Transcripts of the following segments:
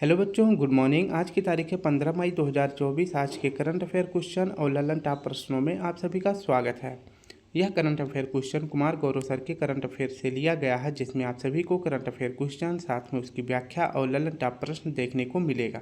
Hello बच्चों, good morning. आज की तारीख है 15 मई 2024। आज के करंट अफेयर क्वेश्चन और ललन टॉप प्रश्नों में आप सभी का स्वागत है। यह current affair question Kumar Gaurav sir के करंट अफेयर से लिया गया है, जिसमें आप सभी को करंट अफेयर क्वेश्चन साथ में उसकी व्याख्या और ललन टॉप प्रश्न देखने को मिलेगा।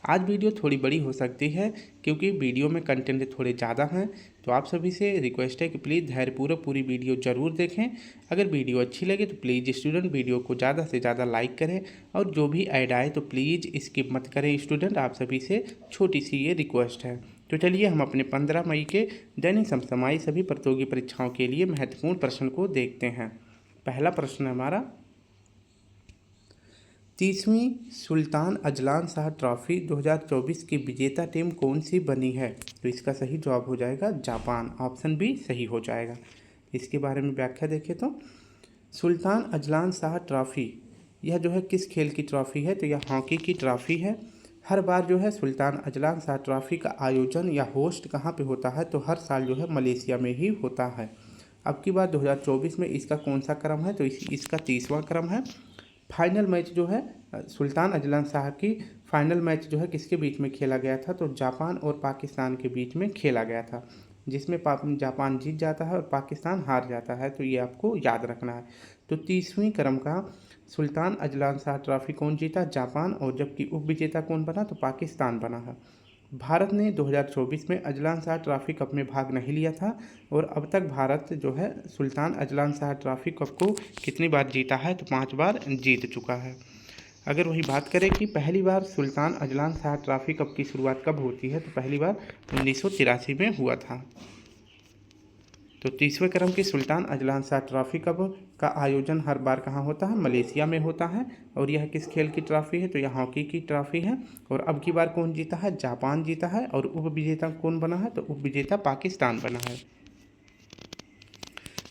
आज वीडियो थोड़ी बड़ी हो सकती है क्योंकि वीडियो में कंटेंट थोड़े ज़्यादा हैं, तो आप सभी से रिक्वेस्ट है कि प्लीज़ धैर्यपूर्वक पूरी वीडियो ज़रूर देखें। अगर वीडियो अच्छी लगे तो प्लीज़ स्टूडेंट वीडियो को ज़्यादा से ज़्यादा लाइक करें और जो भी ऐड आए तो प्लीज़ स्किप मत करें। स्टूडेंट, आप सभी से छोटी सी ये रिक्वेस्ट है। तो चलिए हम अपने 15 मई के दैनिक समसामयिक सभी प्रतियोगी परीक्षाओं के लिए महत्वपूर्ण प्रश्न को देखते हैं। पहला प्रश्न हमारा, 30वीं सुल्तान अजलान शाह ट्रॉफी 2024 की विजेता टीम कौन सी बनी है? तो इसका सही जवाब हो जाएगा जापान। ऑप्शन बी सही हो जाएगा। इसके बारे में व्याख्या देखें तो सुल्तान अजलान शाह ट्रॉफी यह जो है किस खेल की ट्रॉफी है? तो यह हॉकी की ट्रॉफी है। हर बार जो है सुल्तान अजलान शाह ट्रॉफी का आयोजन या होस्ट कहाँ पे होता है? तो हर साल जो है मलेशिया में ही होता है। अब की बार 2024 में इसका कौन सा क्रम है? तो इसका 30वां क्रम है। फाइनल मैच जो है सुल्तान अजलान शाह की फाइनल मैच जो है किसके बीच में खेला गया था? तो जापान और पाकिस्तान के बीच में खेला गया था, जिसमें जापान जीत जाता है और पाकिस्तान हार जाता है। तो ये आपको याद रखना है। तो 30वीं क्रम का सुल्तान अजलान शाह ट्रॉफी कौन जीता? जापान। और जबकि उप विजेता कौन बना? तो पाकिस्तान बना है। भारत ने 2024 में अजलान शाह ट्रॉफी कप में भाग नहीं लिया था और अब तक भारत जो है सुल्तान अजलान शाह ट्रॉफी कप को कितनी बार जीता है? तो 5 बार जीत चुका है। अगर वही बात करें कि पहली बार Sultan Azlan Shah trophy cup की शुरुआत कब होती है? तो पहली बार 1983 में हुआ था। तो 30वें क्रम की सुल्तान अजलान शाह ट्रॉफी कप का आयोजन हर बार कहाँ होता है? मलेशिया में होता है। और यह किस खेल की ट्रॉफी है? तो यह हॉकी की ट्रॉफी है। और अब की बार कौन जीता है? जापान जीता है। और उप विजेता कौन बना है? तो उप विजेता पाकिस्तान बना है।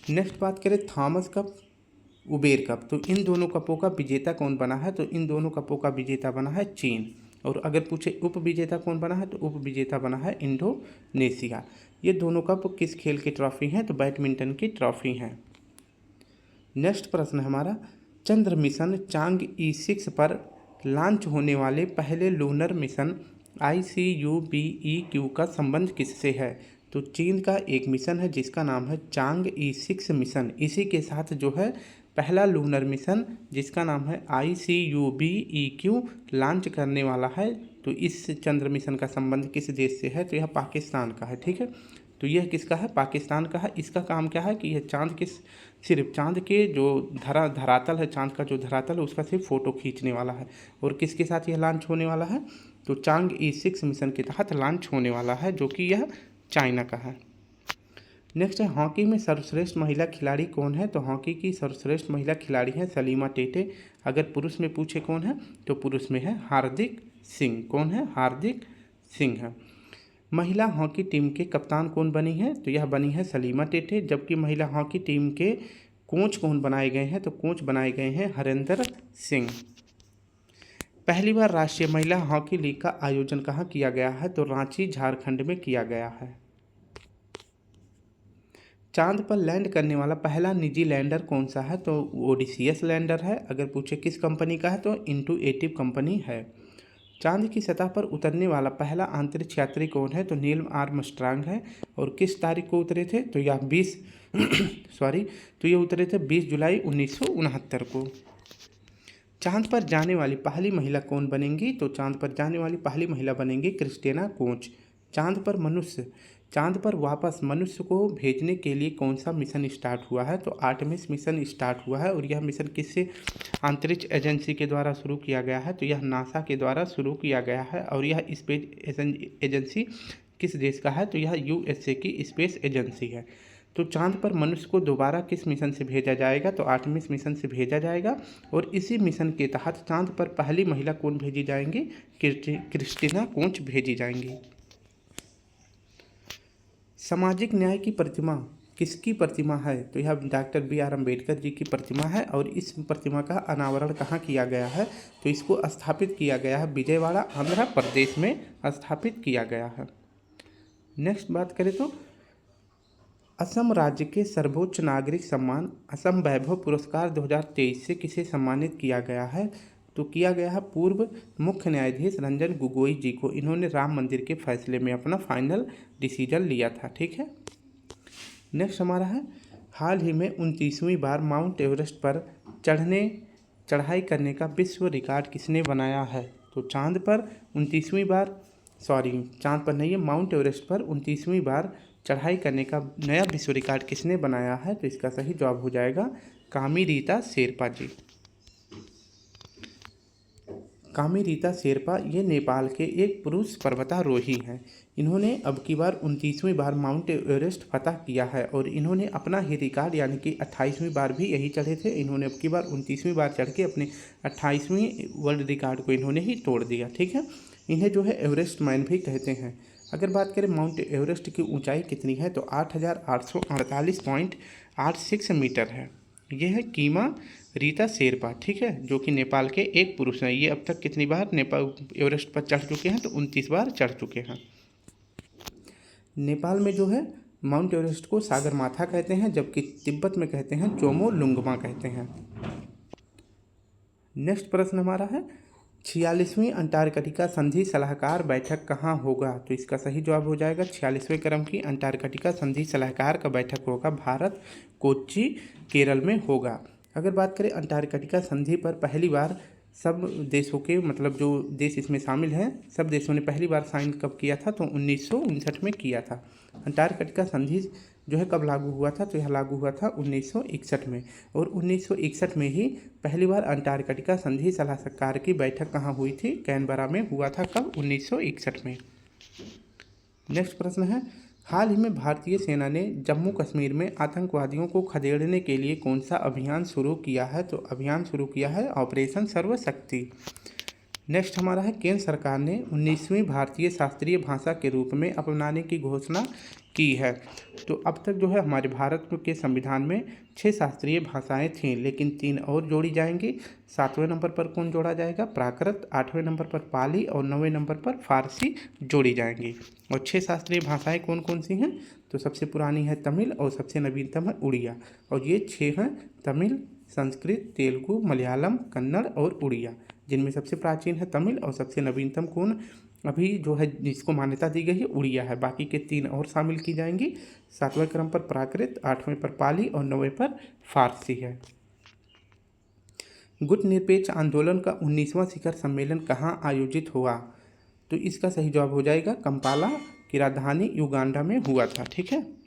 नेक्स्ट बात करें थॉमस कप, उबेर कप, तो इन दोनों कपों का विजेता कौन बना है? तो इन दोनों कपों का विजेता बना है चीन। और अगर पूछे उप विजेता कौन बना है? तो उप विजेता बना है इंडोनेशिया। ये दोनों कप किस खेल की ट्रॉफी हैं? तो बैडमिंटन की ट्रॉफी हैं। नेक्स्ट प्रश्न हमारा, चंद्र मिशन चांग E6 पर लॉन्च होने वाले पहले लूनर मिशन ICUBEQ का संबंध किससे है? तो चीन का एक मिशन है जिसका नाम है चांग E6 मिशन। इसी के साथ जो है पहला लूनर मिशन जिसका नाम है ICUBEQ लॉन्च करने वाला है। तो इस चंद्र मिशन का संबंध किस देश से है? तो यह पाकिस्तान का है। ठीक है, तो यह किसका है? पाकिस्तान का है। इसका काम क्या है कि यह सिर्फ चांद के जो धरातल है, चांद का जो धरातल है उसका सिर्फ फ़ोटो खींचने वाला है। और किसके साथ यह लॉन्च होने वाला है? तो चांग E6 मिशन के तहत लॉन्च होने वाला है, जो कि यह चाइना का है। नेक्स्ट है, हॉकी में सर्वश्रेष्ठ महिला खिलाड़ी कौन है? तो हॉकी की सर्वश्रेष्ठ महिला खिलाड़ी है सलीमा टेटे। अगर पुरुष में पूछे कौन है? तो पुरुष में है हार्दिक सिंह। कौन है? हार्दिक सिंह है। महिला हॉकी टीम के कप्तान कौन बनी है? तो यह बनी है सलीमा टेटे। जबकि महिला हॉकी टीम के कोच कौन बनाए गए हैं? तो कोच बनाए गए हैं हरेंद्र सिंह। पहली बार राष्ट्रीय महिला हॉकी लीग का आयोजन कहाँ किया गया है? तो रांची, झारखंड में किया गया है। चांद पर लैंड करने वाला पहला निजी लैंडर कौन सा है? तो ओडिसियस लैंडर है। अगर पूछे किस कंपनी का है? तो इंटूएटिव कंपनी है। चांद की सतह पर उतरने वाला पहला अंतरिक्ष यात्री कौन है? तो नील आर्मस्ट्रांग है। और किस तारीख को उतरे थे? तो यह 20 तो ये उतरे थे 20 जुलाई 1969 को। चांद पर जाने वाली पहली महिला कौन बनेंगी? तो चांद पर जाने वाली पहली महिला बनेंगी क्रिस्टिना कोच। चांद पर वापस मनुष्य को भेजने के लिए कौन सा मिशन स्टार्ट हुआ है? तो आर्टेमिस मिशन स्टार्ट हुआ है। और यह मिशन किससे अंतरिक्ष एजेंसी के द्वारा शुरू किया गया है? तो यह नासा के द्वारा शुरू किया गया है। और यह स्पेस एजेंसी किस देश का है? तो यह USA की स्पेस एजेंसी है। तो चांद पर मनुष्य को दोबारा किस मिशन से भेजा जाएगा? तो आर्टेमिस मिशन से भेजा जाएगा। और इसी मिशन के तहत चांद पर पहली महिला कौन भेजी जाएंगी? क्रिस्टिना कोच भेजी जाएंगी। सामाजिक न्याय की प्रतिमा किसकी प्रतिमा है? तो यह डॉक्टर BR अम्बेडकर जी की प्रतिमा है। और इस प्रतिमा का अनावरण कहाँ किया गया है? तो इसको स्थापित किया गया है विजयवाड़ा, आंध्र प्रदेश में स्थापित किया गया है। नेक्स्ट बात करें तो असम राज्य के सर्वोच्च नागरिक सम्मान असम वैभव पुरस्कार 2023 से किसे सम्मानित किया गया है? तो किया गया है पूर्व मुख्य न्यायाधीश रंजन गोगोई जी को। इन्होंने राम मंदिर के फैसले में अपना फाइनल डिसीजन लिया था। ठीक है। नेक्स्ट हमारा है, हाल ही में 29वीं बार माउंट एवरेस्ट पर चढ़ाई करने का विश्व रिकॉर्ड किसने बनाया है? तो चांद पर 29वीं बार, चांद पर नहीं है, माउंट एवरेस्ट पर 29वीं बार चढ़ाई करने का नया विश्व रिकॉर्ड किसने बनाया है? तो इसका सही जवाब हो जाएगा कामी रीता शेरपा जी। कामी रीता शेरपा ये नेपाल के एक पुरुष पर्वतारोही हैं। इन्होंने अब की बार 29वीं बार माउंट एवरेस्ट फतह किया है और इन्होंने अपना ही रिकॉर्ड यानी कि 28वीं बार भी यही चढ़े थे। इन्होंने अब की बार 29वीं बार चढ़ के अपने 28वीं वर्ल्ड रिकॉर्ड को इन्होंने ही तोड़ दिया। ठीक है। इन्हें जो है एवरेस्ट मैन भी कहते हैं। अगर बात करें माउंट एवरेस्ट की ऊंचाई कितनी है तो 8,848.86 मीटर है। यह है कीमा रीता शेरपा, ठीक है, जो कि नेपाल के एक पुरुष हैं। ये अब तक कितनी बार नेपाल एवरेस्ट पर चढ़ चुके हैं? तो 29 बार चढ़ चुके हैं। नेपाल में जो है माउंट एवरेस्ट को सागरमाथा कहते हैं, जबकि तिब्बत में कहते हैं चोमो लुंगमा कहते हैं। नेक्स्ट प्रश्न हमारा है, 46वीं अंटार्कटिका संधि सलाहकार बैठक कहाँ होगा? तो इसका सही जवाब हो जाएगा 46वें क्रम की अंटार्कटिका संधि सलाहकार का बैठक होगा भारत, कोच्चि, केरल में होगा। अगर बात करें अंटार्कटिका संधि पर पहली बार सब देशों के मतलब जो देश इसमें शामिल हैं सब देशों ने पहली बार साइन कब किया था? तो 1959 में किया था। अंटार्कटिका संधि जो है कब लागू हुआ था? तो यह लागू हुआ था 1961 में। और 1961 में ही पहली बार अंटार्कटिका संधि सलाहकार की बैठक कहाँ हुई थी? कैनबरा में हुआ था। कब? 1961 में। नेक्स्ट प्रश्न है, हाल ही में भारतीय सेना ने जम्मू कश्मीर में आतंकवादियों को खदेड़ने के लिए कौन सा अभियान शुरू किया है? तो अभियान शुरू किया है ऑपरेशन सर्वशक्ति। नेक्स्ट हमारा है, केंद्र सरकार ने 19वीं भारतीय शास्त्रीय भाषा के रूप में अपनाने की घोषणा की है। तो अब तक जो है हमारे भारत के संविधान में 6 शास्त्रीय भाषाएं थीं, लेकिन 3 और जोड़ी जाएंगी। 7वें नंबर पर कौन जोड़ा जाएगा? प्राकृत। 8वें नंबर पर पाली और 9वें नंबर पर फारसी जोड़ी जाएंगी। और 6 शास्त्रीय भाषाएं कौन कौन सी हैं? तो सबसे पुरानी है तमिल और सबसे नवीनतम है उड़िया। और ये 6 हैं, तमिल, संस्कृत, तेलुगु, मलयालम, कन्नड़ और उड़िया, जिनमें सबसे प्राचीन है तमिल और सबसे नवीनतम कौन अभी जो है जिसको मान्यता दी गई है उड़िया है। बाकी के 3 और शामिल की जाएंगी। 7वें क्रम पर प्राकृत, 8वें पर पाली और 9वें पर फारसी है। गुटनिरपेक्ष आंदोलन का 19वां शिखर सम्मेलन कहाँ आयोजित हुआ? तो इसका सही जवाब हो जाएगा कंपाला की राजधानी युगांडा में हुआ था। ठीक है।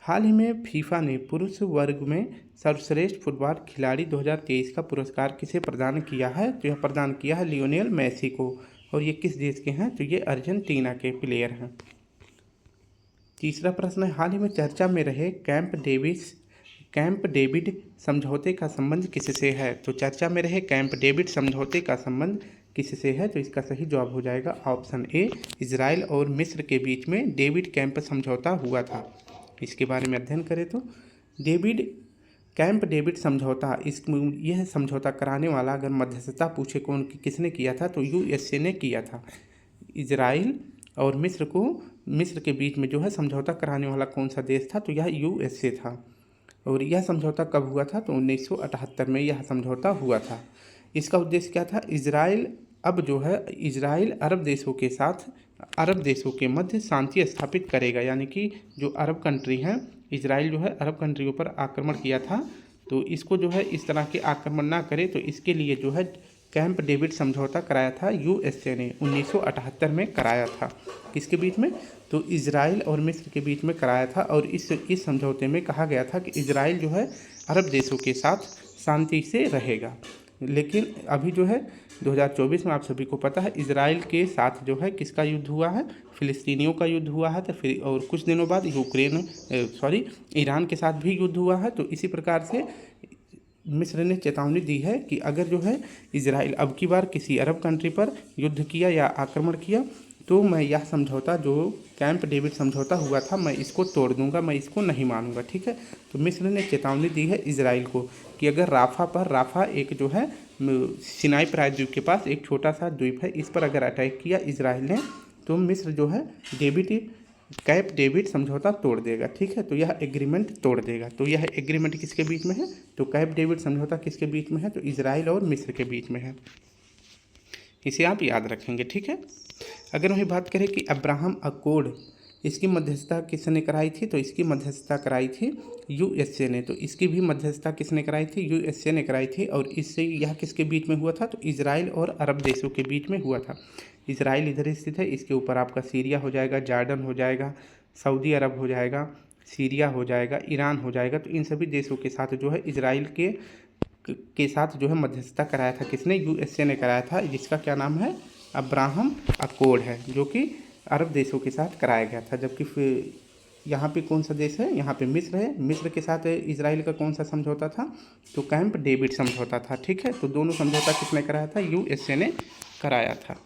हाल ही में फीफा ने पुरुष वर्ग में सर्वश्रेष्ठ फुटबॉल खिलाड़ी 2023 का पुरस्कार किसे प्रदान किया है? तो यह प्रदान किया है लियोनेल मेसी को। और ये किस देश के हैं? तो ये अर्जेंटीना के प्लेयर हैं। तीसरा प्रश्न है, हाल ही में चर्चा में रहे कैंप डेविड समझौते का संबंध किससे है? तो चर्चा में रहे कैंप डेविड समझौते का संबंध किससे है? तो इसका सही जवाब हो जाएगा ऑप्शन ए, इजराइल और मिस्र के बीच में डेविड कैंप समझौता हुआ था। इसके बारे में अध्ययन करें तो कैंप डेविड समझौता, यह समझौता कराने वाला अगर मध्यस्थता पूछे कौन किसने किया था? तो यूएसए ने किया था। इजराइल और मिस्र के बीच में जो है समझौता कराने वाला कौन सा देश था? तो यह यूएसए था। और यह समझौता कब हुआ था? तो 1978 में यह समझौता हुआ था। इसका उद्देश्य क्या था? इजराइल अरब देशों के मध्य शांति स्थापित करेगा। यानी कि जो अरब कंट्री हैं, इजराइल जो है अरब कंट्रियों पर आक्रमण किया था, तो इसको जो है इस तरह के आक्रमण ना करे, तो इसके लिए जो है कैंप डेविड समझौता कराया था यूएसए ने 1978 में कराया था। किसके बीच में? तो इजराइल और मिस्र के बीच में कराया था। और इस समझौते में कहा गया था कि इजराइल जो है अरब देशों के साथ शांति से रहेगा। लेकिन अभी जो है 2024 में आप सभी को पता है इजराइल के साथ जो है किसका युद्ध हुआ है? फिलिस्तीनियों का युद्ध हुआ है। तो फिर और कुछ दिनों बाद ईरान के साथ भी युद्ध हुआ है। तो इसी प्रकार से मिस्र ने चेतावनी दी है कि अगर जो है इजराइल अब की बार किसी अरब कंट्री पर युद्ध किया या आक्रमण किया तो मैं यह समझौता जो कैंप डेविड समझौता हुआ था मैं इसको तोड़ दूंगा, मैं इसको नहीं मानूंगा। ठीक है। तो मिस्र ने चेतावनी दी है इजराइल को कि अगर राफा एक जो है सिनाई प्रायद्वीप के पास एक छोटा सा द्वीप है, इस पर अगर अटैक किया इजराइल ने तो मिस्र जो है कैंप डेविड समझौता तोड़ देगा, ठीक है। तो यह एग्रीमेंट तोड़ देगा। तो यह एग्रीमेंट किसके बीच में है? तो कैंप डेविड समझौता किसके बीच में है? तो इजराइल और मिस्र के बीच में है। इसे आप याद रखेंगे, ठीक है। अगर वही बात करें कि अब्राहम अकॉर्ड, इसकी मध्यस्थता किसने कराई थी? तो इसकी मध्यस्थता कराई थी यूएसए ने। तो इसकी भी मध्यस्थता किसने कराई थी? यूएसए ने कराई थी। और इससे यह किसके बीच में हुआ था? तो इजराइल और अरब देशों के बीच में हुआ था। इजराइल इधर स्थित है, इसके ऊपर आपका सीरिया हो जाएगा, जॉर्डन हो जाएगा, सऊदी अरब हो जाएगा, सीरिया हो जाएगा, ईरान हो जाएगा। तो इन सभी देशों के साथ जो है इजराइल के साथ जो है मध्यस्थता कराया था किसने? यूएसए ने कराया था, जिसका क्या नाम है? अब्राहम अकॉर्ड है, जो कि अरब देशों के साथ कराया गया था। जबकि फिर यहाँ पे कौन सा देश है? यहाँ पे मिस्र है। मिस्र के साथ इजराइल का कौन सा समझौता था? तो कैंप डेविड समझौता था, ठीक है। तो दोनों समझौता किसने कराया था? यूएसए ने कराया था।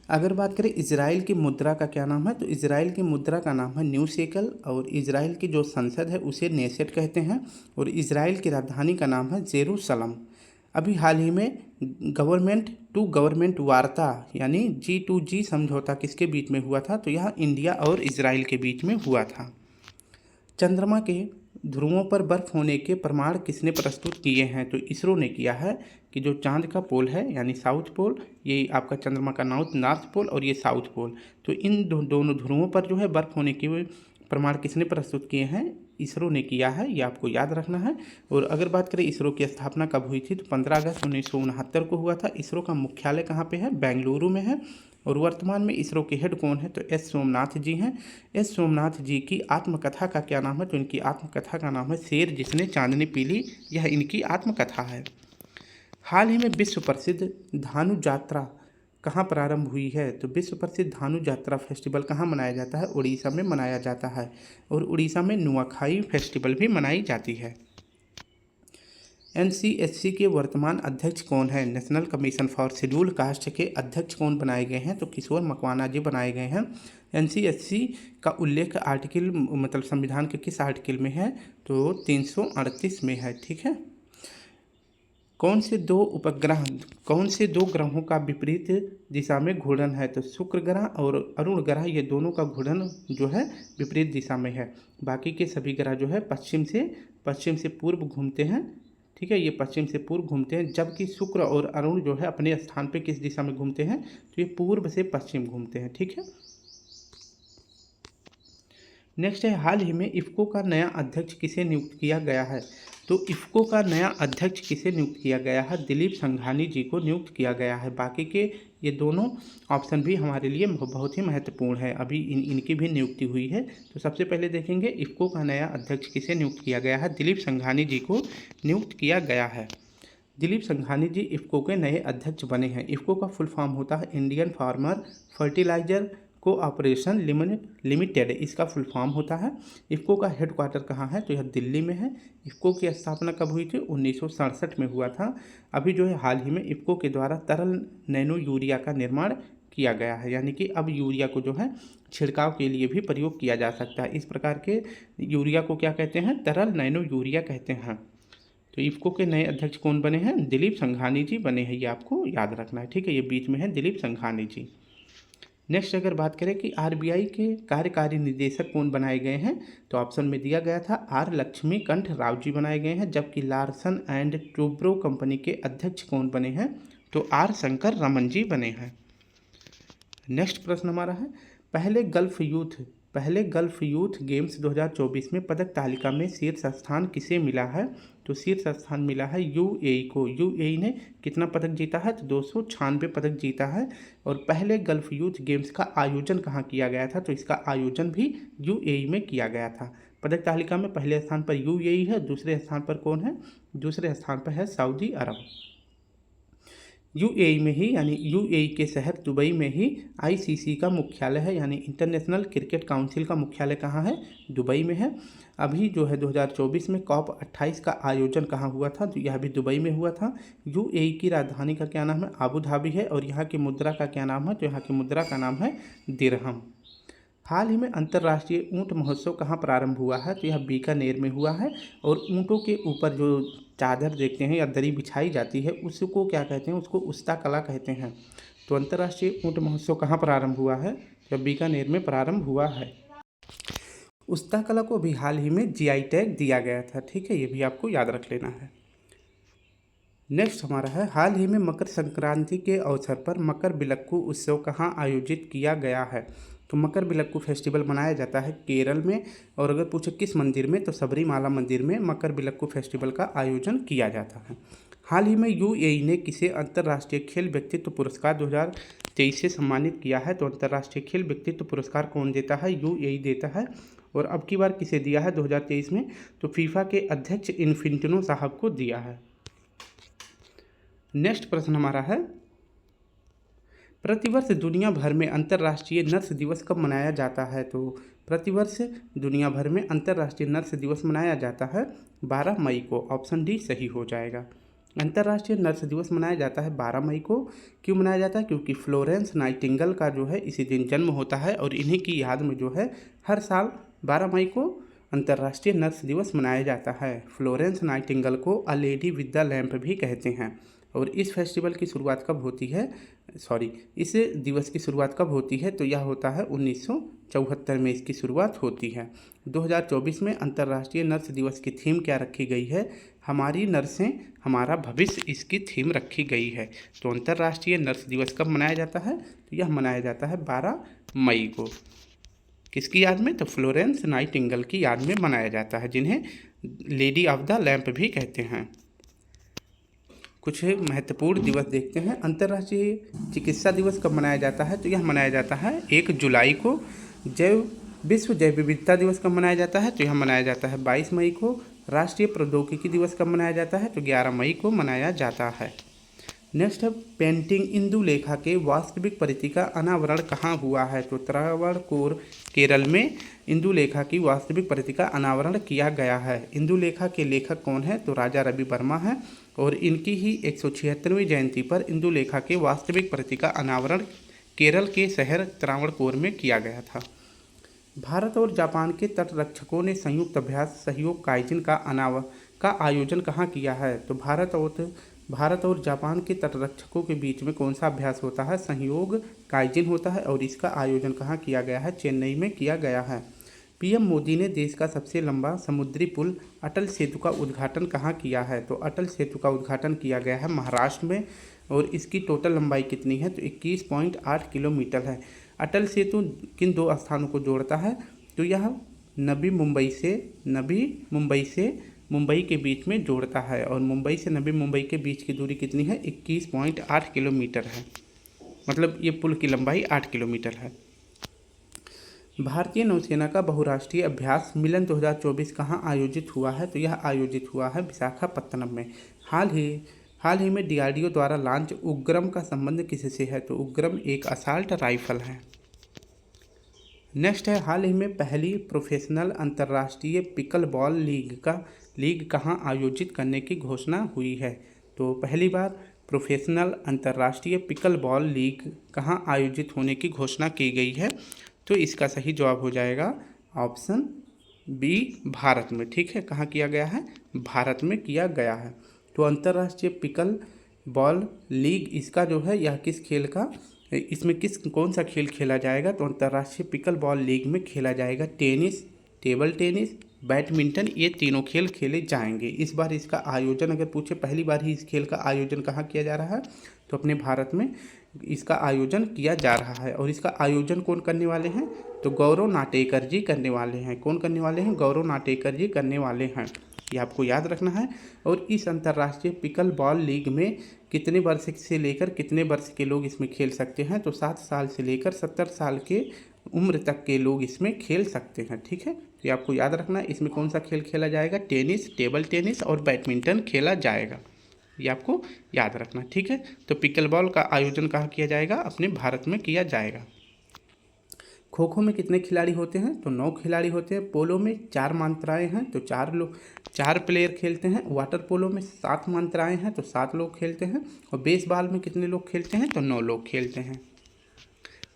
अगर बात करें इजराइल की मुद्रा का क्या नाम है? तो इजराइल की मुद्रा का नाम है न्यू शेकल। और इजराइल की जो संसद है उसे नेसेट कहते हैं। और इजराइल की राजधानी का नाम है जेरूसलम। अभी हाल ही में गवर्नमेंट टू गवर्नमेंट वार्ता यानी G2G समझौता किसके बीच में हुआ था? तो यह इंडिया और इजराइल के बीच में हुआ था। चंद्रमा के ध्रुवों पर बर्फ होने के प्रमाण किसने प्रस्तुत किए हैं? तो इसरो ने किया है कि जो चांद का पोल है यानी साउथ पोल, ये आपका चंद्रमा का नॉर्थ पोल और ये साउथ पोल, तो इन दोनों ध्रुवों पर जो है बर्फ होने के प्रमाण किसने प्रस्तुत किए हैं? इसरो ने किया है, ये आपको याद रखना है। और अगर बात करें इसरो की स्थापना कब हुई थी? तो 15 अगस्त 1969 को हुआ था। इसरो का मुख्यालय कहाँ पे है? बेंगलुरु में है। और वर्तमान में इसरो के हेड कौन है? तो एस सोमनाथ जी हैं। एस सोमनाथ जी की आत्मकथा का क्या नाम है? तो इनकी आत्मकथा का नाम है शेर जिसने चांदनी पी ली। यह इनकी आत्मकथा है। हाल ही में विश्व प्रसिद्ध धानु यात्रा कहाँ प्रारंभ हुई है? तो विश्व प्रसिद्ध धानु यात्रा फेस्टिवल कहाँ मनाया जाता है? उड़ीसा में मनाया जाता है। और उड़ीसा में नुआखाई फेस्टिवल भी मनाई जाती है। NCSC के वर्तमान अध्यक्ष कौन है? National commission for scheduled caste के अध्यक्ष कौन बनाए गए हैं? तो किशोर मकवाना जी बनाए गए हैं। NCSC का उल्लेख आर्टिकल मतलब संविधान के किस आर्टिकल में है? तो 338 में है, ठीक है। कौन से दो ग्रहों का विपरीत दिशा में घूर्णन है? तो शुक्र ग्रह और अरुण ग्रह, ये दोनों का घूर्णन जो है विपरीत दिशा में है। बाकी के सभी ग्रह जो है पश्चिम से पूर्व घूमते हैं, ठीक है। ये पश्चिम से पूर्व घूमते हैं, जबकि शुक्र और अरुण जो है अपने स्थान पे किस दिशा में घूमते हैं? तो ये पूर्व से पश्चिम घूमते हैं, ठीक है। नेक्स्ट है, हाल ही में इफ़को का नया अध्यक्ष किसे नियुक्त किया गया है? तो इफ़को का नया अध्यक्ष किसे नियुक्त किया गया है? दिलीप संघानी जी को नियुक्त किया गया है। बाकी के ये दोनों ऑप्शन भी हमारे लिए बहुत ही महत्वपूर्ण है। अभी इनकी भी नियुक्ति हुई है। तो सबसे पहले देखेंगे इफ़को का नया अध्यक्ष किसे नियुक्त किया गया है? दिलीप संघानी जी को नियुक्त किया गया है। दिलीप संघानी जी इफ़को के नए अध्यक्ष बने हैं। इफ़को का फुल फॉर्म होता है Indian farmer fertiliser cooperation limited, इसका फुल फॉर्म होता है। इफ़को का हेडक्वार्टर कहाँ है? तो यह दिल्ली में है। इफ़को की स्थापना कब हुई थी? 1967 में हुआ था। अभी जो है हाल ही में इफ़को के द्वारा तरल नैनो यूरिया का निर्माण किया गया है, यानी कि अब यूरिया को जो है छिड़काव के लिए भी प्रयोग किया जा सकता है। इस प्रकार के यूरिया को क्या कहते हैं? तरल नैनो यूरिया कहते हैं। तो इफ़को के नए अध्यक्ष कौन बने हैं? दिलीप संघानी जी बने हैं, ये आपको याद रखना है, ठीक है। ये बीच में है दिलीप संघानी जी। नेक्स्ट अगर बात करें कि RBI के कार्यकारी निदेशक कौन बनाए गए हैं? तो ऑप्शन में दिया गया था R लक्ष्मीकांत राव जी बनाए गए हैं। जबकि लार्सन एंड टूब्रो कंपनी के अध्यक्ष कौन बने हैं? तो R शंकर रमन जी बने हैं। नेक्स्ट प्रश्न हमारा है, पहले गल्फ यूथ गेम्स 2024 में पदक तालिका में शीर्ष स्थान किसे मिला है? तो शीर्ष स्थान मिला है UAE को। UAE ने कितना पदक जीता है? तो 296 पदक जीता है। और पहले गल्फ यूथ गेम्स का आयोजन कहाँ किया गया था? तो इसका आयोजन भी UAE में किया गया था। पदक तालिका में पहले स्थान पर UAE है, दूसरे स्थान पर कौन है? दूसरे स्थान पर है सऊदी अरब। UAE में ही यानी UAE के शहर दुबई में ही ICC का मुख्यालय है, यानी इंटरनेशनल क्रिकेट काउंसिल का मुख्यालय कहाँ है? दुबई में है। अभी जो है 2024 में COP28 का आयोजन कहाँ हुआ था? तो यह भी दुबई में हुआ था। UAE की राजधानी का क्या नाम है? आबू धाबी है। और यहाँ की मुद्रा का क्या नाम है? तो यहाँ की मुद्रा का नाम है दिरहम। हाल ही में अंतर्राष्ट्रीय ऊंट महोत्सव कहाँ प्रारंभ हुआ है? तो यह बीकानेर में हुआ है। और ऊँटों के ऊपर जो चादर देखते हैं या दरी बिछाई जाती है उसको क्या कहते हैं? उसको उस्ता कला कहते हैं। तो अंतर्राष्ट्रीय ऊँट महोत्सव कहाँ प्रारंभ हुआ है? तो बीकानेर में प्रारंभ हुआ है। उस्ता कला को अभी हाल ही में जीआई टैग दिया गया था, ठीक है, ये भी आपको याद रख लेना है। नेक्स्ट हमारा है, हाल ही में मकर संक्रांति के अवसर पर मकर बिलक्कू उत्सव कहाँ आयोजित किया गया है? तो मकर बिलक्कू फेस्टिवल मनाया जाता है केरल में, और अगर पूछे किस मंदिर में, तो सबरीमाला मंदिर में मकर बिलक्कू फेस्टिवल का आयोजन किया जाता है। हाल ही में यूएई ने किसे अंतर्राष्ट्रीय खेल व्यक्तित्व पुरस्कार 2023 से सम्मानित किया है? तो अंतर्राष्ट्रीय खेल व्यक्तित्व पुरस्कार कौन देता है? यूएई देता है। और अब की बार किसे दिया है 2023 में? तो फीफा के अध्यक्ष इन्फेंटिनो साहब को दिया है। नेक्स्ट प्रश्न हमारा है, प्रतिवर्ष दुनिया भर में अंतर्राष्ट्रीय नर्स दिवस कब मनाया जाता है? तो प्रतिवर्ष दुनिया भर में अंतर्राष्ट्रीय नर्स दिवस मनाया जाता है 12 मई को। ऑप्शन डी सही हो जाएगा। अंतर्राष्ट्रीय नर्स दिवस मनाया जाता है 12 मई को। क्यों मनाया जाता है? क्योंकि फ्लोरेंस नाइटिंगेल का जो है इसी दिन जन्म होता है, और इन्हीं की याद में जो है हर साल 12 मई को अंतर्राष्ट्रीय नर्स दिवस मनाया जाता है। फ्लोरेंस नाइटिंगेल को a lady with the lamp भी कहते हैं। और इस फेस्टिवल की शुरुआत कब होती है, इस दिवस की शुरुआत कब होती है? तो यह होता है 1974 में इसकी शुरुआत होती है। 2024 में अंतर्राष्ट्रीय नर्स दिवस की थीम क्या रखी गई है? हमारी नर्सें हमारा भविष्य, इसकी थीम रखी गई है। तो अंतर्राष्ट्रीय नर्स दिवस कब मनाया जाता है? तो यह मनाया जाता है 12 मई को। किसकी याद में? तो फ्लोरेंस नाइटिंगेल की याद में मनाया जाता है, जिन्हें लेडी ऑफ द लैम्प भी कहते हैं। कुछ महत्वपूर्ण दिवस देखते हैं। अंतर्राष्ट्रीय चिकित्सा दिवस कब मनाया जाता है? तो यह मनाया जाता है 1 जुलाई को। विश्व जैव विविधता दिवस कब मनाया जाता है? तो यह मनाया जाता है 22 मई को। राष्ट्रीय प्रौद्योगिकी दिवस कब मनाया जाता है? तो 11 मई को मनाया जाता है। नेक्स्ट है, पेंटिंग इंदुलेखा के वास्तविक परिधि का अनावरण कहाँ हुआ है? तो त्रावणकोर केरल में इंदुलेखा की वास्तविक परिधि का अनावरण किया गया है। इंदुलेखा के लेखक कौन है? तो राजा रवि वर्मा है, और इनकी ही 176वीं जयंती पर इंदुलेखा के वास्तविक परिधि का अनावरण केरल के शहर त्रावणकोर में किया गया था। भारत और जापान के तटरक्षकों ने संयुक्त अभ्यास सहयोग काइजिन का आयोजन कहाँ किया है? तो भारत और जापान के तटरक्षकों के बीच में कौन सा अभ्यास होता है? सहयोग काइजिन होता है, और इसका आयोजन कहाँ किया गया है? चेन्नई में किया गया है। पीएम मोदी ने देश का सबसे लंबा समुद्री पुल अटल सेतु का उद्घाटन कहाँ किया है? तो अटल सेतु का उद्घाटन किया गया है महाराष्ट्र में, और इसकी टोटल लंबाई कितनी है? तो 21.8 किलोमीटर है। अटल सेतु किन 2 स्थानों को जोड़ता है? तो यह नवी मुंबई से मुंबई के बीच में जोड़ता है, और मुंबई से नवी मुंबई के बीच की दूरी कितनी है? 21.8 किलोमीटर है। मतलब ये पुल की लंबाई 8 किलोमीटर है। भारतीय नौसेना का बहुराष्ट्रीय अभ्यास मिलन 2024 कहाँ आयोजित हुआ है? तो यह आयोजित हुआ है विशाखापत्तनम में। हाल ही में डीआरडीओ द्वारा लॉन्च उग्रम का संबंध किससे है? तो उग्रम एक असाल्ट राइफल है। नेक्स्ट है, हाल ही में पहली प्रोफेशनल अंतर्राष्ट्रीय पिकल बॉल लीग कहाँ आयोजित करने की घोषणा हुई है? तो पहली बार प्रोफेशनल अंतर्राष्ट्रीय पिकल बॉल लीग कहाँ आयोजित होने की घोषणा की गई है? तो इसका सही जवाब हो जाएगा ऑप्शन बी, भारत में। ठीक है, कहाँ किया गया है? भारत में किया गया है। तो अंतर्राष्ट्रीय पिकल बॉल लीग इसका जो है, यह किस खेल का, इसमें कौन सा खेल खेला जाएगा? तो अंतर्राष्ट्रीय पिकल बॉल लीग में खेला जाएगा टेनिस, टेबल टेनिस, बैडमिंटन, ये तीनों खेल खेले जाएंगे। इस बार इसका आयोजन अगर पूछे, पहली बार ही इस खेल का आयोजन कहाँ किया जा रहा है? तो अपने भारत में इसका आयोजन किया जा रहा है। और इसका आयोजन कौन करने वाले हैं? तो गौरव नाटेकर जी करने वाले हैं। कौन करने वाले हैं? गौरव नाटेकर जी करने वाले हैं, ये आपको याद रखना है। और इस अंतर्राष्ट्रीय पिकल बॉल लीग में कितने वर्ष से लेकर कितने वर्ष के लोग इसमें खेल सकते हैं? तो 7 साल से लेकर 70 साल के उम्र तक के लोग इसमें खेल सकते हैं। ठीक है, तो ये आपको याद रखना है। इसमें कौन सा खेल खेला जाएगा? टेनिस, टेबल टेनिस और बैडमिंटन खेला जाएगा, ये आपको याद रखना। ठीक है, तो पिकल बॉल का आयोजन कहाँ किया जाएगा? अपने भारत में किया जाएगा। खो खो में कितने खिलाड़ी होते हैं? तो 9 खिलाड़ी होते हैं। पोलो में 4 मात्राएं हैं, तो 4 प्लेयर खेलते हैं। वाटर पोलो में 7 मात्राएं हैं, तो 7 लोग खेलते हैं। और बेसबॉल में कितने लोग खेलते हैं? तो 9 लोग खेलते हैं।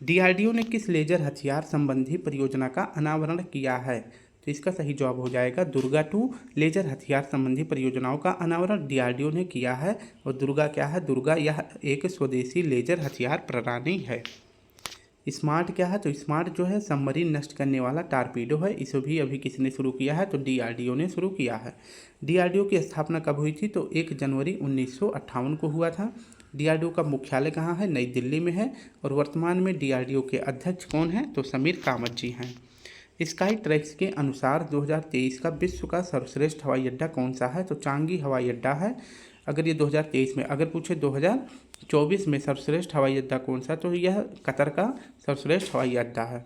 डीआरडीओ ने किस लेजर हथियार संबंधी परियोजना का अनावरण किया है? तो इसका सही जवाब हो जाएगा दुर्गा 2 लेजर हथियार संबंधी परियोजनाओं का अनावरण डीआरडीओ ने किया है। और दुर्गा क्या है? दुर्गा यह एक स्वदेशी लेजर हथियार प्रणाली है। स्मार्ट क्या है? तो स्मार्ट जो है सबमरीन नष्ट करने वाला टारपीडो है। इसे भी अभी किसने शुरू किया है? तो डीआरडीओ ने शुरू किया है। डीआरडीओ की स्थापना कब हुई थी? तो 1 जनवरी 1958 को हुआ था। डीआरडीओ का मुख्यालय कहाँ है? नई दिल्ली में है। और वर्तमान में डीआरडीओ के अध्यक्ष कौन हैं? तो समीर कामत जी हैं। स्काई ट्रैक्स के अनुसार 2023 का विश्व का सर्वश्रेष्ठ हवाई अड्डा कौन सा है? तो चांगी हवाई अड्डा है। अगर ये 2023 में, अगर पूछे 2024 में सर्वश्रेष्ठ हवाई अड्डा कौन सा, तो यह कतर का सर्वश्रेष्ठ हवाई अड्डा है।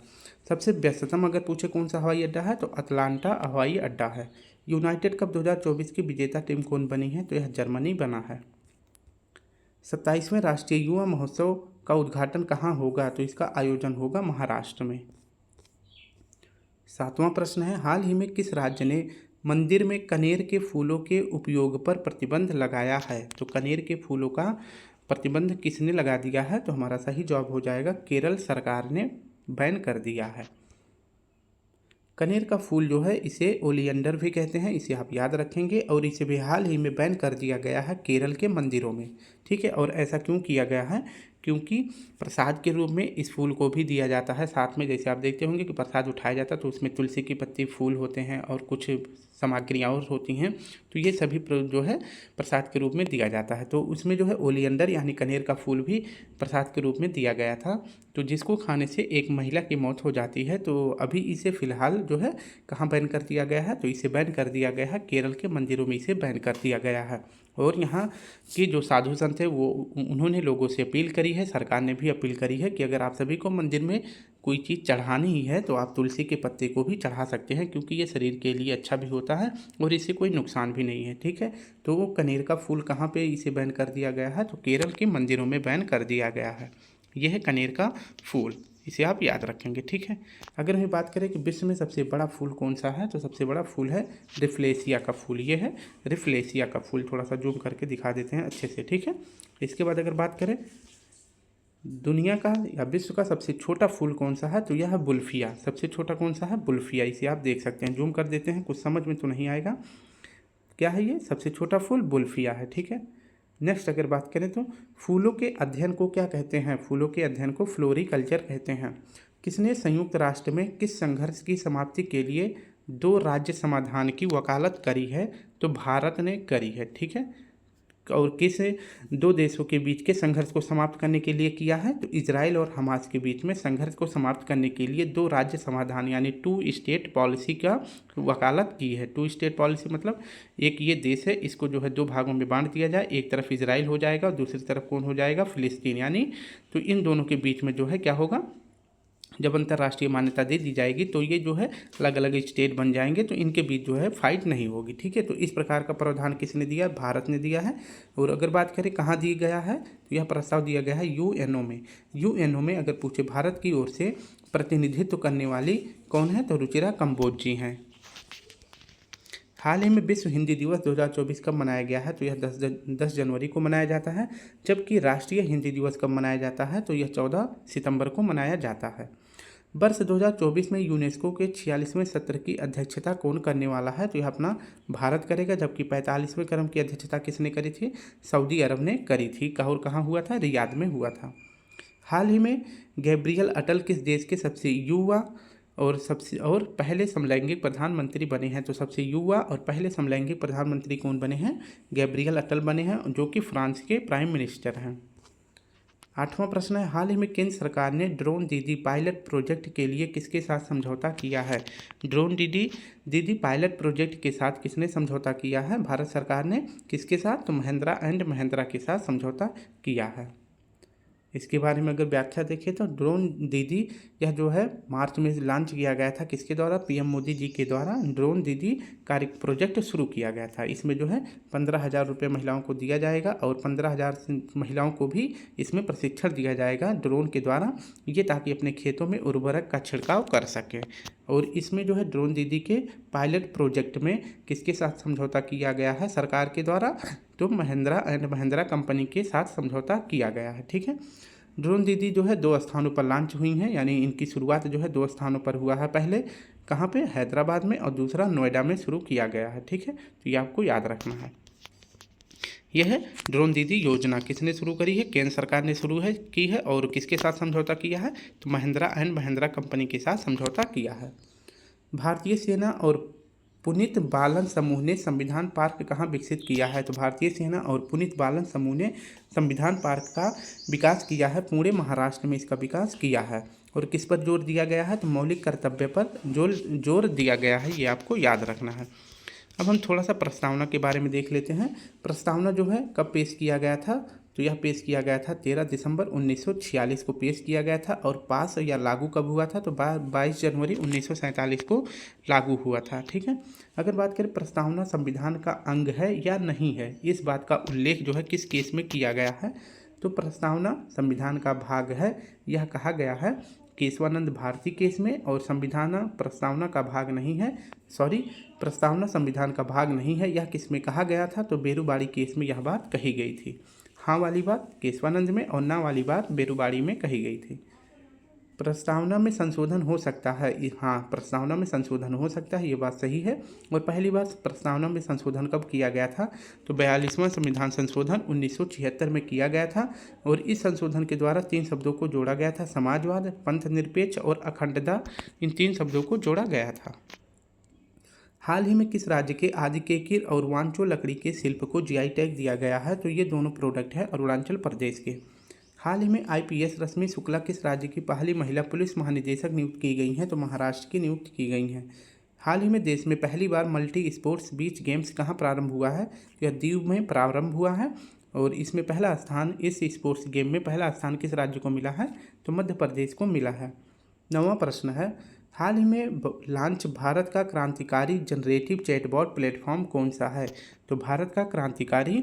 सबसे व्यस्ततम अगर पूछे कौन सा हवाई अड्डा है, तो अटलांटा हवाई अड्डा है। यूनाइटेड कप 2024 की विजेता टीम कौन बनी है? तो यह जर्मनी बना है। 27वें राष्ट्रीय युवा महोत्सव का उद्घाटन कहाँ होगा? तो इसका आयोजन होगा महाराष्ट्र में। 7वां प्रश्न है, हाल ही में किस राज्य ने मंदिर में कनेर के फूलों के उपयोग पर प्रतिबंध लगाया है? तो कनेर के फूलों का प्रतिबंध किसने लगा दिया है? तो हमारा सही जवाब हो जाएगा केरल सरकार ने बैन कर दिया है। कनेर का फूल जो है इसे ओलियंडर भी कहते हैं, इसे आप याद रखेंगे। और इसे भी हाल ही में बैन कर दिया गया है केरल के मंदिरों में, ठीक है। और ऐसा क्यों किया गया है? क्योंकि प्रसाद के रूप में इस फूल को भी दिया जाता है साथ में। जैसे आप देखते होंगे कि प्रसाद उठाया जाता है तो उसमें तुलसी की पत्ती, फूल होते हैं और कुछ सामग्रियाँ और होती हैं, तो ये सभी जो है प्रसाद के रूप में दिया जाता है। तो उसमें जो है ओलियंडर यानी कनेर का फूल भी प्रसाद के रूप में दिया गया था, तो जिसको खाने से एक महिला की मौत हो जाती है। तो अभी इसे फ़िलहाल जो है कहाँ बैन कर दिया गया है? तो इसे बैन कर दिया गया है केरल के मंदिरों में, इसे बैन कर दिया गया है। और यहाँ के जो साधु संत हैं वो उन्होंने लोगों से अपील करी है, सरकार ने भी अपील करी है कि अगर आप सभी को मंदिर में कोई चीज़ चढ़ानी ही है तो आप तुलसी के पत्ते को भी चढ़ा सकते हैं, क्योंकि ये शरीर के लिए अच्छा भी होता है और इससे कोई नुकसान भी नहीं है, ठीक है। तो वो कनेर का फूल कहाँ पे इसे बैन कर दिया गया है? तो केरल के मंदिरों में बैन कर दिया गया है। यह है कनेर का फूल, इसे आप याद रखेंगे, ठीक है। अगर हम बात करें कि विश्व में सबसे बड़ा फूल कौन सा है, तो सबसे बड़ा फूल है रिफ्लेशिया का फूल। ये है रिफ्लेशिया का फूल, थोड़ा सा जूम करके दिखा देते हैं अच्छे से, ठीक है। इसके बाद अगर बात करें दुनिया का या विश्व का सबसे छोटा फूल कौन सा है, तो यह है बुल्फिया। सबसे छोटा कौन सा है? बुल्फिया। इसे आप देख सकते हैं, जूम कर देते हैं, कुछ समझ में तो नहीं आएगा। क्या है ये? सबसे छोटा फूल बुल्फिया है, ठीक है। नेक्स्ट अगर बात करें तो फूलों के अध्ययन को क्या कहते हैं? फूलों के अध्ययन को फ्लोरिकल्चर कहते हैं। किसने संयुक्त राष्ट्र में किस संघर्ष की समाप्ति के लिए 2 राज्य समाधान की वकालत करी है? तो भारत ने करी है, ठीक है। और किस 2 देशों के बीच के संघर्ष को समाप्त करने के लिए किया है? तो इजराइल और हमास के बीच में संघर्ष को समाप्त करने के लिए 2 राज्य समाधान यानी 2 स्टेट पॉलिसी का वकालत की है। 2 स्टेट पॉलिसी मतलब एक ये देश है, इसको जो है 2 भागों में बांट दिया जाए, एक तरफ इजराइल हो जाएगा और दूसरी तरफ कौन हो जाएगा? फिलिस्तीन। यानी तो इन दोनों के बीच में जो है क्या होगा, जब अंतर्राष्ट्रीय मान्यता दे दी जाएगी तो ये जो है अलग अलग स्टेट बन जाएंगे, तो इनके बीच जो है फाइट नहीं होगी, ठीक है। तो इस प्रकार का प्रावधान किसने दिया? भारत ने दिया है। और अगर बात करें कहाँ दिया गया है, तो यह प्रस्ताव दिया गया है यूएनओ में। यूएनओ में अगर पूछे भारत की ओर से प्रतिनिधित्व करने वाली कौन है, तो रुचिरा कंबोज जी हैं। हाल ही में विश्व हिंदी दिवस 2024 कब मनाया गया है? तो यह 10 जनवरी को मनाया जाता है। जबकि राष्ट्रीय हिंदी दिवस कब मनाया जाता है? तो यह 14 सितंबर को मनाया जाता है। वर्ष 2024 में यूनेस्को के 46वें सत्र की अध्यक्षता कौन करने वाला है? तो यह अपना भारत करेगा। जबकि 45वें क्रम की अध्यक्षता किसने करी थी? सऊदी अरब ने करी थी। और कहाँ हुआ था? रियाद में हुआ था। हाल ही में गैब्रियल अटल किस देश के सबसे युवा और पहले समलैंगिक प्रधानमंत्री बने हैं? तो सबसे युवा और पहले समलैंगिक प्रधानमंत्री कौन बने हैं? गैब्रियल अटल बने हैं, जो कि फ्रांस के प्राइम मिनिस्टर हैं। 8वां प्रश्न है, हाल ही में केंद्र सरकार ने ड्रोन दीदी पायलट प्रोजेक्ट के लिए किसके साथ समझौता किया है? ड्रोन दीदी पायलट प्रोजेक्ट के साथ किसने समझौता किया है? भारत सरकार ने। किसके साथ? तो महिंद्रा एंड महिंद्रा के साथ समझौता किया है। इसके बारे में अगर व्याख्या देखें तो ड्रोन दीदी यह जो है मार्च में लॉन्च किया गया था, किसके द्वारा? पीएम मोदी जी के द्वारा ड्रोन दीदी कार्य प्रोजेक्ट शुरू किया गया था। इसमें जो है 15,000 रुपये महिलाओं को दिया जाएगा और 15,000 महिलाओं को भी इसमें प्रशिक्षण दिया जाएगा ड्रोन के द्वारा, ये ताकि अपने खेतों में उर्वरक का छिड़काव कर सकें। और इसमें जो है ड्रोन दीदी के पायलट प्रोजेक्ट में किसके साथ समझौता किया गया है सरकार के द्वारा? तो महिंद्रा एंड महिंद्रा कंपनी के साथ समझौता किया गया है, ठीक है। ड्रोन दीदी जो है 2 स्थानों पर लॉन्च हुई हैं, यानी इनकी शुरुआत जो है 2 स्थानों पर हुआ है। पहले कहाँ पे? हैदराबाद में, और दूसरा नोएडा में शुरू किया गया है। ठीक है, तो ये आपको याद रखना है। यह है ड्रोन दीदी योजना किसने शुरू करी है? केंद्र सरकार ने शुरू की है। और किसके साथ समझौता किया है? तो महिंद्रा एंड महिंद्रा कंपनी के साथ समझौता किया है। भारतीय सेना और पुनीत बालन समूह ने संविधान पार्क कहाँ विकसित किया है? तो भारतीय सेना और पुनीत बालन समूह ने संविधान पार्क का विकास किया है, पुणे महाराष्ट्र में इसका विकास किया है। और किस पर जोर दिया गया है? तो मौलिक कर्तव्य पर जोर दिया गया है, ये आपको याद रखना है। अब हम थोड़ा सा प्रस्तावना के बारे में देख लेते हैं। प्रस्तावना जो है कब पेश किया गया था? तो यह पेश किया गया था 13 दिसंबर 1946 को पेश किया गया था। और पास या लागू कब हुआ था? तो 22 जनवरी 1947 को लागू हुआ था। ठीक है, अगर बात करें प्रस्तावना संविधान का अंग है या नहीं है, इस बात का उल्लेख जो है किस केस में किया गया है? तो प्रस्तावना संविधान का भाग है, यह कहा गया है केशवानंद भारती केस में। और प्रस्तावना का भाग नहीं है, प्रस्तावना संविधान का भाग नहीं है, यह किस में कहा गया था? तो बेरुबाड़ी केस में यह बात कही गई थी। हाँ वाली बात केशवानंद में और ना वाली बात बेरुबाड़ी में कही गई थी। प्रस्तावना में संशोधन हो सकता है, हाँ प्रस्तावना में संशोधन हो सकता है, ये बात सही है। और पहली बार प्रस्तावना में संशोधन कब किया गया था? तो 42वां संविधान संशोधन 1976 में किया गया था। और इस संशोधन के द्वारा 3 शब्दों को जोड़ा गया था, समाजवाद, पंथ निरपेक्ष और अखंडता। इन 3 शब्दों को जोड़ा गया था। हाल ही में किस राज्य के आदिकेकिर और वांचो लकड़ी के शिल्प को जीआई टैग दिया गया है? तो ये दोनों प्रोडक्ट है अरुणाचल प्रदेश के। हाल ही में आईपीएस रश्मि शुक्ला किस राज्य की पहली महिला पुलिस महानिदेशक नियुक्त की गई हैं? तो महाराष्ट्र की नियुक्त की गई हैं। हाल ही में देश में पहली बार मल्टी स्पोर्ट्स बीच गेम्स कहाँ प्रारंभ हुआ है? यह दीव में प्रारंभ हुआ है। और इसमें पहला स्थान, इस स्पोर्ट्स गेम में पहला स्थान किस राज्य को मिला है? तो मध्य प्रदेश को मिला है। 9वां प्रश्न है, हाल ही में लॉन्च भारत का क्रांतिकारी जनरेटिव चैटबॉट प्लेटफॉर्म कौन सा है? तो भारत का क्रांतिकारी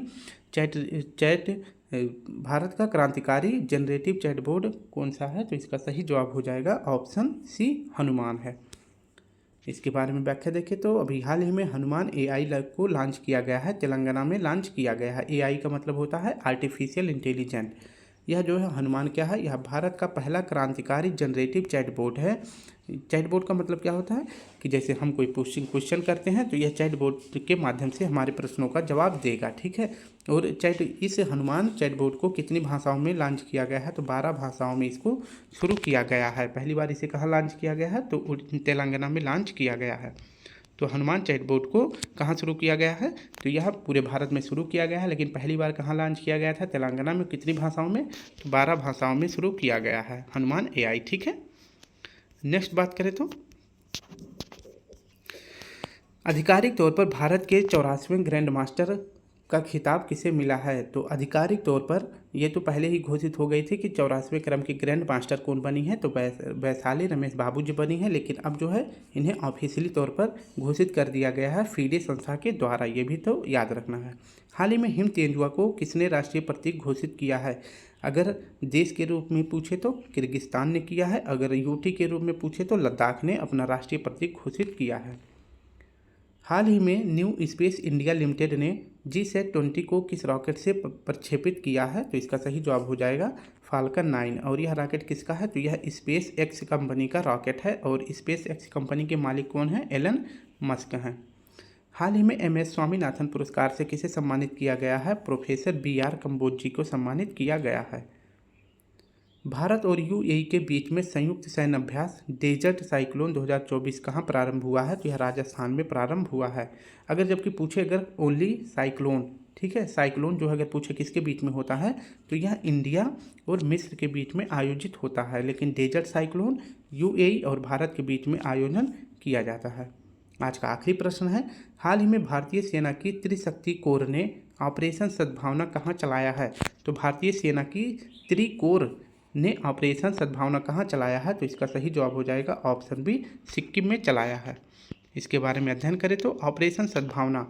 जनरेटिव चैटबॉट कौन सा है? तो इसका सही जवाब हो जाएगा ऑप्शन सी, हनुमान है। इसके बारे में व्याख्या देखें तो अभी हाल ही में हनुमान एआई लैब को लॉन्च किया गया है, तेलंगाना में लॉन्च किया गया है। एआई का मतलब होता है आर्टिफिशियल इंटेलिजेंट। यह जो है हनुमान क्या है? यह भारत का पहला क्रांतिकारी जनरेटिव चैटबॉट है। चैटबॉट का मतलब क्या होता है कि जैसे हम कोई क्वेश्चन करते हैं तो यह चैटबॉट के माध्यम से हमारे प्रश्नों का जवाब देगा। ठीक है, और इस हनुमान चैटबॉट को कितनी भाषाओं में लॉन्च किया गया है? तो 12 भाषाओं में इसको शुरू किया गया है। पहली बार इसे कहाँ लॉन्च किया गया है? तो तेलंगाना में लॉन्च किया गया है। तो हनुमान चैटबॉट को कहाँ शुरू किया गया है? तो यह पूरे भारत में शुरू किया गया है, लेकिन पहली बार कहाँ लॉन्च किया गया था? तेलंगाना में। कितनी भाषाओं में? तो 12 भाषाओं में शुरू किया गया है हनुमान एआई। ठीक है, नेक्स्ट बात करें तो आधिकारिक तौर पर भारत के 84वें ग्रैंड मास्टर का खिताब किसे मिला है? तो आधिकारिक तौर पर ये तो पहले ही घोषित हो गई थी कि 84वें क्रम की ग्रैंड मास्टर कौन बनी है? तो वैशाली रमेश बाबू जी बनी है। लेकिन अब जो है इन्हें ऑफिशियली तौर पर घोषित कर दिया गया है फीडे संस्था के द्वारा, ये भी तो याद रखना है। हाल ही में हिम तेंदुआ को किसने राष्ट्रीय प्रतीक घोषित किया है? अगर देश के रूप में पूछे तो किर्गिस्तान ने किया है, अगर यूटी के रूप में पूछे तो लद्दाख ने अपना राष्ट्रीय प्रतीक घोषित किया है। हाल ही में न्यू स्पेस इंडिया लिमिटेड ने GSAT-20 को किस रॉकेट से प्रक्षेपित किया है? तो इसका सही जवाब हो जाएगा फाल्कन 9। और यह रॉकेट किसका है? तो यह स्पेस एक्स कंपनी का रॉकेट है। और स्पेस एक्स कंपनी के मालिक कौन है? एलन मस्क हैं। हाल ही में MS स्वामीनाथन पुरस्कार से किसे सम्मानित किया गया है? प्रोफेसर BR कम्बोज जी को सम्मानित किया गया है। भारत और UAE के बीच में संयुक्त सैन्य अभ्यास डेजर्ट साइक्लोन 2024 कहाँ प्रारंभ हुआ है? तो यह राजस्थान में प्रारंभ हुआ है। अगर जबकि पूछे अगर ओनली साइक्लोन, ठीक है, साइक्लोन जो अगर पूछे किसके बीच में होता है तो यह इंडिया और मिस्र के बीच में आयोजित होता है, लेकिन डेजर्ट साइक्लोन UAE और भारत के बीच में आयोजन किया जाता है। आज का आखिरी प्रश्न है, हाल ही में भारतीय सेना की त्रिशक्ति कोर ने ऑपरेशन सद्भावना कहाँ चलाया है? तो भारतीय सेना की त्रिकोर ने ऑपरेशन सद्भावना कहाँ चलाया है? तो इसका सही जवाब हो जाएगा ऑप्शन बी, सिक्किम में चलाया है। इसके बारे में अध्ययन करें तो ऑपरेशन सद्भावना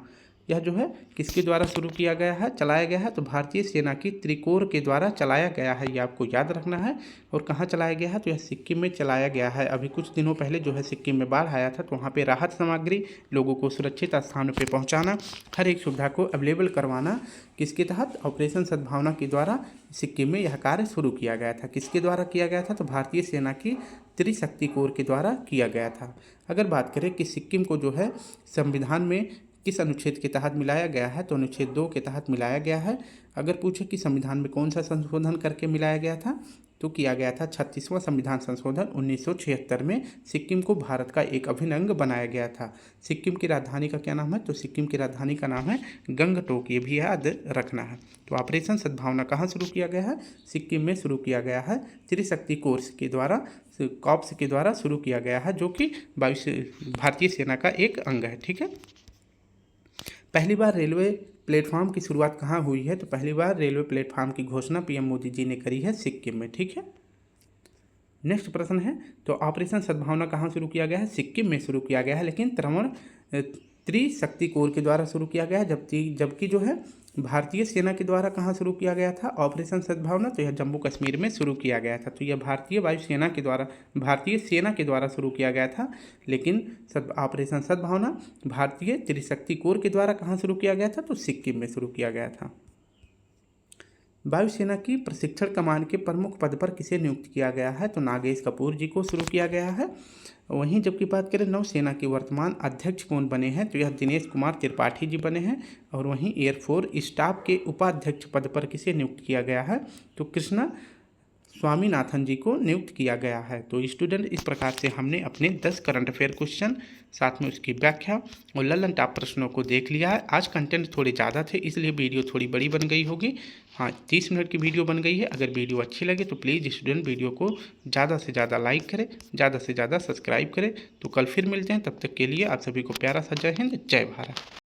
यह जो है किसके द्वारा शुरू किया गया है, चलाया गया है, तो भारतीय सेना की त्रिकोर के द्वारा चलाया गया है, ये आपको याद रखना है। और कहाँ चलाया गया है, तो यह सिक्किम में चलाया गया है। अभी कुछ दिनों पहले जो है सिक्किम में बाढ़ आया था, तो वहाँ पे राहत सामग्री, लोगों को सुरक्षित स्थानों पे पहुँचाना, हर एक सुविधा को अवेलेबल करवाना, किसके तहत, ऑपरेशन सद्भावना के द्वारा सिक्किम में यह कार्य शुरू किया गया था। किसके द्वारा किया गया था, तो भारतीय सेना की त्रिशक्ति कोर के द्वारा किया गया था। अगर बात करें कि सिक्किम को जो है संविधान में किस अनुच्छेद के तहत मिलाया गया है, तो अनुच्छेद 2 के तहत मिलाया गया है। अगर पूछे कि संविधान में कौन सा संशोधन करके मिलाया गया था, तो किया गया था 36वां संविधान संशोधन 1976 में सिक्किम को भारत का एक अभिन्न अंग बनाया गया था। सिक्किम की राजधानी का क्या नाम है, तो सिक्किम की राजधानी का नाम है गंगटोक, ये भी याद रखना है। तो ऑपरेशन सद्भावना कहाँ शुरू किया गया है, सिक्किम में शुरू किया गया है, त्रिशक्ति कोर्स के द्वारा, कॉप्स के द्वारा शुरू किया गया है, जो कि भारतीय सेना का एक अंग है। ठीक है। पहली बार रेलवे प्लेटफॉर्म की शुरुआत कहाँ हुई है, तो पहली बार रेलवे प्लेटफॉर्म की घोषणा पीएम मोदी जी ने करी है सिक्किम में। ठीक है। नेक्स्ट प्रश्न है, तो ऑपरेशन सद्भावना कहाँ शुरू किया गया है, सिक्किम में शुरू किया गया है, लेकिन त्रिशक्ति कोर के द्वारा शुरू किया गया है। जबकि जो है भारतीय सेना के द्वारा कहाँ शुरू किया गया था ऑपरेशन सद्भावना, तो यह जम्मू कश्मीर में शुरू किया गया था। तो यह भारतीय सेना के द्वारा शुरू किया गया था, लेकिन ऑपरेशन सद्भावना भारतीय त्रिशक्ति कोर के द्वारा कहाँ शुरू किया गया था, तो सिक्किम में शुरू किया गया था। वायुसेना की प्रशिक्षण कमान के प्रमुख पद पर किसे नियुक्त किया गया है, तो नागेश कपूर जी को शुरू किया गया है। वहीं जबकि बात करें नौसेना के वर्तमान अध्यक्ष कौन बने हैं, तो यह दिनेश कुमार त्रिपाठी जी बने हैं। और वहीं एयरफोर्स स्टाफ के उपाध्यक्ष पद पर किसे नियुक्त किया गया है, तो कृष्णा स्वामीनाथन जी को नियुक्त किया गया है। तो स्टूडेंट, इस प्रकार से हमने अपने 10 करंट अफेयर क्वेश्चन, साथ में उसकी व्याख्या और ललन टॉप प्रश्नों को देख लिया है। आज कंटेंट थोड़े ज़्यादा थे, इसलिए वीडियो थोड़ी बड़ी बन गई होगी। हाँ, 30 मिनट की वीडियो बन गई है। अगर वीडियो अच्छी लगे तो प्लीज़ स्टूडेंट वीडियो को ज़्यादा से ज़्यादा लाइक करें, ज़्यादा से ज़्यादा सब्सक्राइब करें। तो कल फिर मिलते हैं, तब तक के लिए आप सभी को प्यारा सा जय हिंद, जय भारत।